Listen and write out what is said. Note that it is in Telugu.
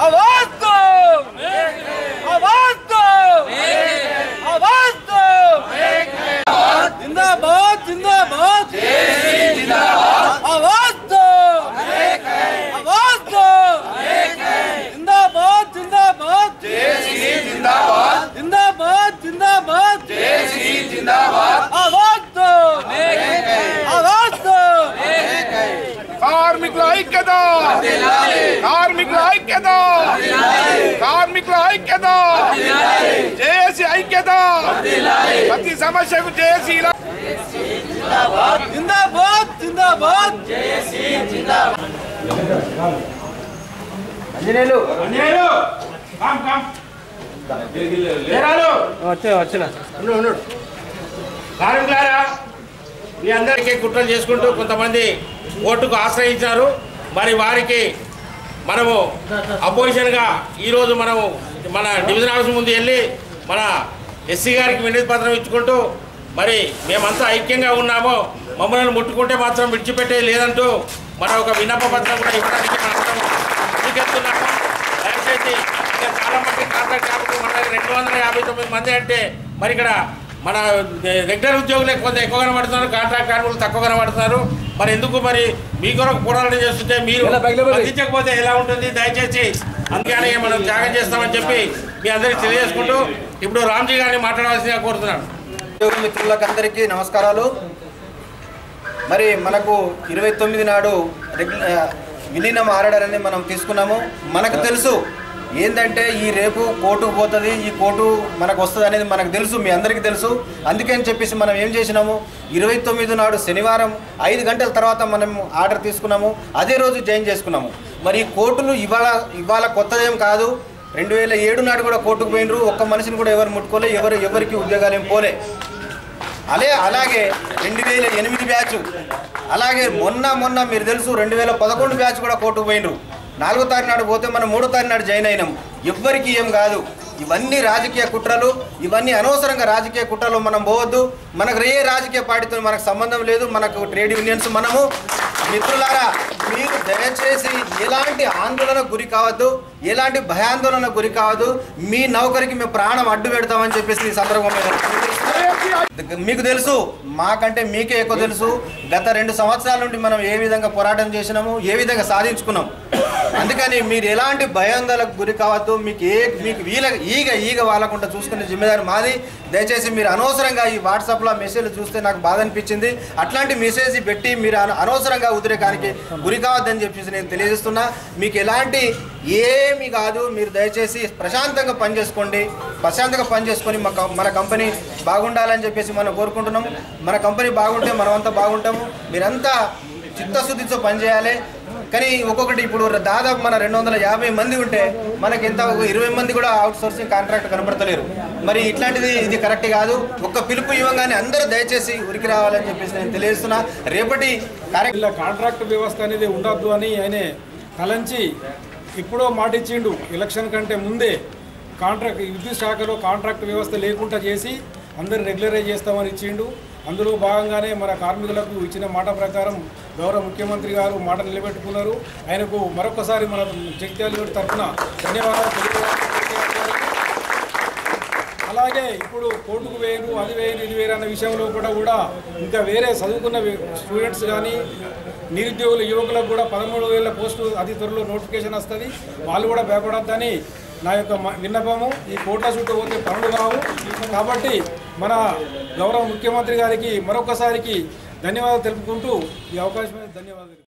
आवाज दो, आवाज दो, आवाज दो। जिंदाबाद जिंदाबाद जिंदाबाद, आवाज दो, आवाज दो। जिंदाबाद जिंदाबाद जिंदाबाद, जिंदाबाद जिंदाबाद जिंदाबाद, आवाज दो, आवाज दो। కార్మికుల ఐక్యత, కార్మికుల ఐక్యత, కార్మికుల ఐక్యత, జేఏసీ ఐక్యత, ప్రతి సమస్యకు జేఏసీ जिंदाबाद जिंदाबाद जयसी जिंदाबाद। అంజనేయులు అంజనేయులు కమ్ కమ్ లేరాలు వచ్చిన కార్మికులారా, మీ అందరికీ కుట్రలు చేసుకుంటూ కొంతమంది ఓటుకు ఆశ్రయించారు. మరి వారికి మనము అపోజిషన్గా ఈరోజు మనము మన డివిజన్ హౌస్ ముందు వెళ్ళి మన ఎస్సీ గారికి వినతి పత్రం ఇచ్చుకుంటూ మరి మేమంతా ఐక్యంగా ఉన్నామో, మమ్మల్ని ముట్టుకుంటే మాత్రం విడిచిపెట్టేది లేదంటూ మన ఒక విన్నప పత్రం కూడా ఇవ్వడానికి మనం ముందుకెళ్తున్నాము. దయచేసి ఇంకా చాలామంది కాంట్రాక్ట్ కాబట్టి మన 259 మంది అంటే మరి ఇక్కడ మన రెగ్యులర్ ఉద్యోగులే కొంత ఎక్కువ కనబడుతున్నారు, కాంట్రాక్ట్ కార్మికులు తక్కువ కనబడుతున్నారు. మరి ఎందుకు మరి మీ కొరకు పోరాటం చేస్తుంటే మీరు అందించకపోతే ఎలా ఉంటుంది? దయచేసి అందుకని మనం త్యాగం చేస్తామని చెప్పి మీ అందరికీ తెలియజేసుకుంటూ ఇప్పుడు రామ్జీ గారిని మాట్లాడవలసిందిగా కోరుతున్నాను. ఉద్యోగ మిత్రులకు అందరికీ నమస్కారాలు. మరి మనకు 29 నాడు విలీనం ఆర్డర్ అని మనం తీసుకున్నాము. మనకు తెలుసు ఏంటంటే ఈ రేపు కోర్టుకు పోతుంది, ఈ కోర్టు మనకు వస్తుంది అనేది మనకు తెలుసు, మీ అందరికీ తెలుసు. అందుకని చెప్పేసి మనం ఏం చేసినాము, 29 నాడు శనివారం 5 గంటల తర్వాత మనం ఆర్డర్ తీసుకున్నాము. అదే రోజు జాయిన్ చేసుకున్నాము. మరి కోర్టులు ఇవాళ కొత్తదేం కాదు. 2007 నాడు కూడా కోర్టుకు పోయినరు, ఒక్క మనిషిని కూడా ఎవరు ముట్టుకోలే, ఎవరికి ఉద్యోగాలు ఏం పోలే. అలాగే 2008 బ్యాచ్, అలాగే మొన్న మీరు తెలుసు 2011 బ్యాచ్ కూడా కోర్టుకు పోయినరు. 4వ తారీఖు నాడు పోతే మనం 3వ తారీఖు నాడు జాయిన్ అయినాం. ఎవ్వరికి ఏం కాదు. ఇవన్నీ రాజకీయ కుట్రలు, ఇవన్నీ అనవసరంగా రాజకీయ కుట్రలు మనం పోవద్దు. మనకు ఏ రాజకీయ పార్టీతో మనకు సంబంధం లేదు. మనకు ట్రేడ్ యూనియన్స్ మనము. మిత్రులారా, మీరు దయచేసి ఎలాంటి ఆందోళనకు గురి కావద్దు, ఎలాంటి భయాందోళనకు గురి కావద్దు. మీ నౌకరికి మేము ప్రాణం అడ్డు పెడతామని చెప్పేసి ఈ సందర్భంగా మీకు తెలుసు, మాకంటే మీకే ఎక్కువ తెలుసు. గత 2 సంవత్సరాల నుండి మనం ఏ విధంగా పోరాటం చేసినాము, ఏ విధంగా సాధించుకున్నాం. అందుకని మీరు ఎలాంటి భయాందోళనకు గురి కావద్దు. మీకు ఈగ వాళ్ళకుండా చూసుకునే జిమ్మేదారి మాది. దయచేసి మీరు అనవసరంగా ఈ వాట్సాప్లో మెసేజ్లు చూస్తే నాకు బాధ అనిపించింది. అట్లాంటి మెసేజ్ పెట్టి మీరు అనవసరంగా ఉద్రేకానికి గురి కావద్దని చెప్పేసి నేను తెలియజేస్తున్నా. మీకు ఎలాంటి ఏమీ కాదు. మీరు దయచేసి ప్రశాంతంగా పనిచేసుకొని మన కంపెనీ బాగుండాలని చెప్పేసి మనం కోరుకుంటున్నాం. మన కంపెనీ బాగుంటే మనమంతా బాగుంటాము. మీరంతా చిత్తశుద్ధితో పనిచేయాలి. కానీ ఒక్కొక్కటి ఇప్పుడు దాదాపు మన 250 మంది ఉంటే మనకి ఎంత 20 మంది కూడా అవుట్ సోర్సింగ్ కాంట్రాక్ట్ కనబడతలేరు. మరి ఇట్లాంటిది ఇది కరెక్ట్ కాదు. ఒక్క పిలుపు ఇవ్వగానే అందరూ దయచేసి ఉరికి రావాలని చెప్పేసి నేను తెలియజేస్తున్నా. రేపటి కాంట్రాక్ట్ వ్యవస్థ అనేది ఉండద్దు అని ఆయన తలంచి ఇప్పుడో మాటిచ్చిండు. ఎలక్షన్ కంటే ముందే విద్యుత్ శాఖలో కాంట్రాక్ట్ వ్యవస్థ లేకుండా చేసి అందరు రెగ్యులరైజ్ చేస్తామని ఇచ్చిండు. అందులో భాగంగానే మన కార్మికులకు ఇచ్చిన మాట ప్రకారం గౌరవ ముఖ్యమంత్రి గారు మాట నిలబెట్టుకున్నారు. ఆయనకు మరొకసారి మన జగిత్యాల తరఫున ధన్యవాదాలు తెలియజేయాలి. అలాగే ఇప్పుడు కోర్టుకు వేయరు, అది వేయరు, ఇది వేరు అన్న విషయంలో కూడా ఇంకా వేరే చదువుకున్న స్టూడెంట్స్ కానీ నిరుద్యోగుల యువకులకు కూడా 13,000 పోస్టులు అతి త్వరలో నోటిఫికేషన్ వస్తుంది. వాళ్ళు కూడా భయపడద్దని నా యొక్క విన్నపము. ఈ కోట్ల చుట్టూ పోతే పనులు కావు. కాబట్టి మన గౌరవ ముఖ్యమంత్రి గారికి మరొకసారికి ధన్యవాదాలు తెలుపుకుంటూ ఈ అవకాశం ధన్యవాదాలు.